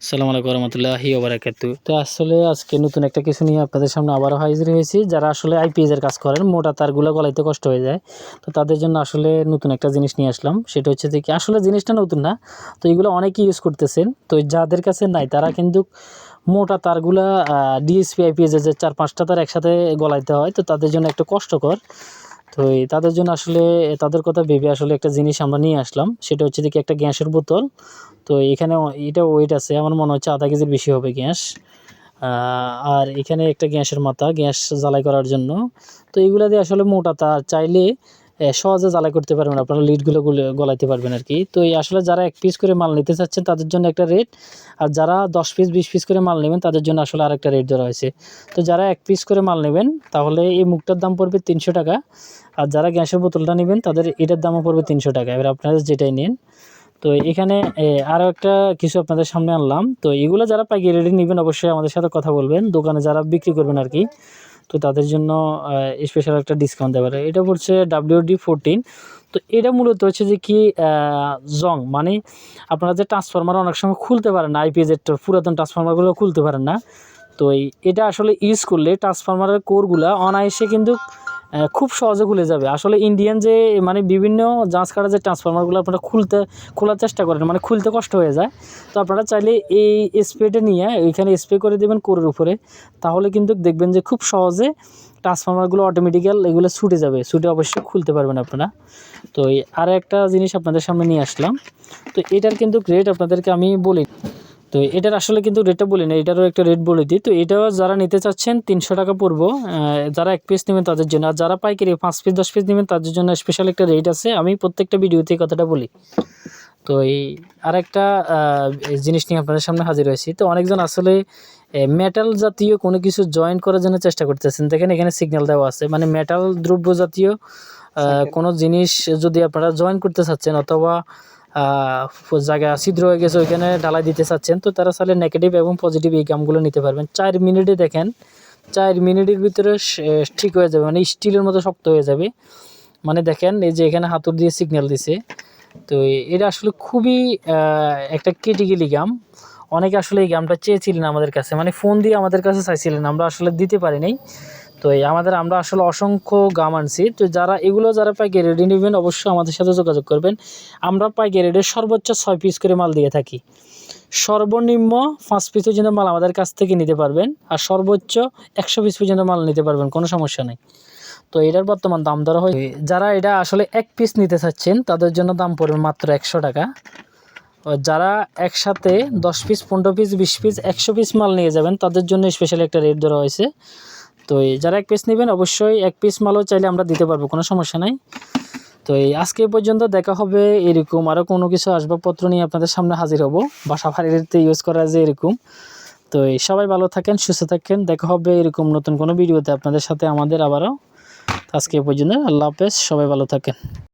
আসসালামু আলাইকুম রহমতুল্লাহি ওয়া বারাকাতুহু। তো আসলে আজকে নতুন একটা কিছু নিয়ে আপনাদের সামনে আবারও হাজির হয়েছি। যারা আসলে আইপিএস এর কাজ করেন, মোটা তারগুলো গলাইতে কষ্ট হয়ে যায়, তো তাদের জন্য আসলে নতুন একটা জিনিস নিয়ে আসলাম। সেটা হচ্ছে যে কি, আসলে জিনিসটা নতুন না, তো এগুলো অনেকেই ইউজ করতেছেন। তো যাদের কাছে নাই তারা কিন্তু মোটা তারগুলা ডিএসপি আইপিএস এর যে 4-5টা তার একসাথে গলাইতে হয়, তো তাদের জন্য একটু কষ্টকর। তো তাদের জন্য আসলে তাদের কথা ভেবে আসলে একটা জিনিস আমরা নিয়ে আসলাম। সেটা হচ্ছে যে কি, একটা গ্যাসের বোতল। তো এখানে এটা ওয়েট আছে, আমার মনে হচ্ছে আধা কেজির বেশি হবে গ্যাস। আর এখানে একটা গ্যাসের মাথা, গ্যাস জ্বালাই করার জন্য। তো এগুলা দিয়ে আসলে মোটা তার চাইলে সহজে জ্বালাই করতে পারবেন, আপনারা লিডগুলো গলাইতে পারবেন আর কি। তো এই আসলে যারা 1 পিস করে মাল নিতে চাচ্ছেন তাদের জন্য একটা রেট, আর যারা 10 পিস 20 পিস করে মাল নেবেন তাদের জন্য আসলে আরেকটা রেট ধরা হয়েছে। তো যারা 1 পিস করে মাল নেবেন তাহলে এই মুখটার দাম পড়বে 300 টাকা, আর যারা গ্যাসের বোতলটা নেবেন তাদের এটার দামও পড়বে 300 টাকা। এবার আপনারা যেটাই নেন। তো এখানে আরও একটা কিছু আপনাদের সামনে আনলাম। তো এগুলো যারা পাইকারি রেটে নেবেন অবশ্যই আমাদের সাথে কথা বলবেন, দোকানে যারা বিক্রি করবেন আর কি, তো তাদের জন্য স্পেশাল একটা ডিসকাউন্ট দেওয়া হয়। এটা পড়ছে WD-14। তো এটা মূলত হচ্ছে যে কি, জং মানে আপনারা যে ট্রান্সফরমার অনেক সময় খুলতে পারেন না, আইপিএসের পুরাতন ট্রান্সফরমারগুলো খুলতে পারেন না। তো এটা আসলে ইউজ করলে ট্রান্সফরমারের কোরগুলা অনায়াসে কিন্তু খুব সহজে খুলে যাবে। আসলে ইন্ডিয়ান যে মানে বিভিন্ন জাঁচ কাটা যে ট্রান্সফরমারগুলো আপনারা খোলার চেষ্টা করেন, মানে খুলতে কষ্ট হয়ে যায়। তো আপনারা চাইলে এই স্প্রেটা নিয়ে ওইখানে স্প্রে করে দেবেন কোরের উপরে, তাহলে কিন্তু দেখবেন যে খুব সহজে ট্রান্সফরমারগুলো অটোমেটিক্যাল এগুলো ছুটে যাবে, ছুটে অবশ্যই খুলতে পারবেন আপনারা। তো আর একটা জিনিস আপনাদের সামনে নিয়ে আসলাম। তো এটার কিন্তু রেট আপনাদেরকে আমি বলি। তো এটার আসলে কিন্তু রেটটা বলি না, এটারও একটা রেট বলে দিই। তো এটাও যারা নিতে চাচ্ছেন 300 টাকা পড়বো, যারা 1 পিস নেবেন তাদের জন্য। আর যারা পাইকারি 5 পিস 10 পিস নেবেন তাদের জন্য স্পেশাল একটা রেট আছে, আমি প্রত্যেকটা ভিডিওতে এই কথাটা বলি। তো আরেকটা জিনিস নিয়ে আপনাদের সামনে হাজির হয়েছি। তো অনেকজন আসলে মেটাল জাতীয় কোনো কিছু জয়েন করার জন্য চেষ্টা করতেছেন। দেখেন এখানে সিগন্যাল দেওয়া আছে, মানে মেটাল দ্রব্য জাতীয় কোনো জিনিস যদি আপনারা জয়েন করতে চাচ্ছেন, অথবা জায়গা ছিদ্র হয়ে গেছে ওইখানে ঢালাই দিতে চাচ্ছেন, তো তারা চাইলে নেগেটিভ এবং পজিটিভ এই কামগুলো নিতে পারবেন। 4 মিনিটে দেখেন, 4 মিনিটের ভিতরে ঠিক হয়ে যাবে, মানে স্টিলের মতো শক্ত হয়ে যাবে। মানে দেখেন এই যে এখানে হাতুড় দিয়ে সিগন্যাল দিছে। তো এটা আসলে খুবই একটা ক্রিটিক্যালি গাম। অনেকে আসলে এই গামটা চেয়েছিলেন আমাদের কাছে, মানে ফোন দিয়ে আমাদের কাছে চাইছিলেন, আমরা আসলে দিতে পারি নাই। তো আমরা আসলে অসংখ্য গাম আনছি। তো যারা পাইকারি রেডি নেবেন অবশ্যই আমাদের সাথে যোগাযোগ করবেন। আমরা পাইকারি রেডে সর্বোচ্চ 6 পিস করে মাল দিয়ে থাকি। সর্বনিম্ন 5 পিস পর্যন্ত মাল আমাদের কাছ থেকে নিতে পারবেন, আর সর্বোচ্চ 100 পিস পর্যন্ত মাল নিতে পারবেন, কোনো সমস্যা নেই। তো এটার বর্তমান দাম ধরা হয়, যারা এটা আসলে 1 পিস নিতে চাচ্ছেন তাদের জন্য দাম পড়বে মাত্র 100 টাকা। যারা একসাথে 10 পিস 15 পিস 20 পিস 100 পিস মাল নিয়ে যাবেন তাদের জন্য স্পেশাল একটা রেট ধরা হয়েছে। তো যারা 1 পিস নেবেন অবশ্যই 1 পিস মালও চাইলে আমরা দিতে পারবো, কোনো সমস্যা নাই। তো আজকে পর্যন্ত, দেখা হবে এরকম আরও কোনো কিছু আসবাবপত্র নিয়ে আপনাদের সামনে হাজির হব, বাসা বাড়িতে ইউজ করা যায় এরকম। তো সবাই ভালো থাকেন, সুস্থ থাকেন, দেখা হবে এরকম নতুন কোনো ভিডিওতে আপনাদের সাথে আমাদের আবারও। আজকে পর্যন্ত, আল্লাহ হাফেজ, সবাই ভালো থাকেন।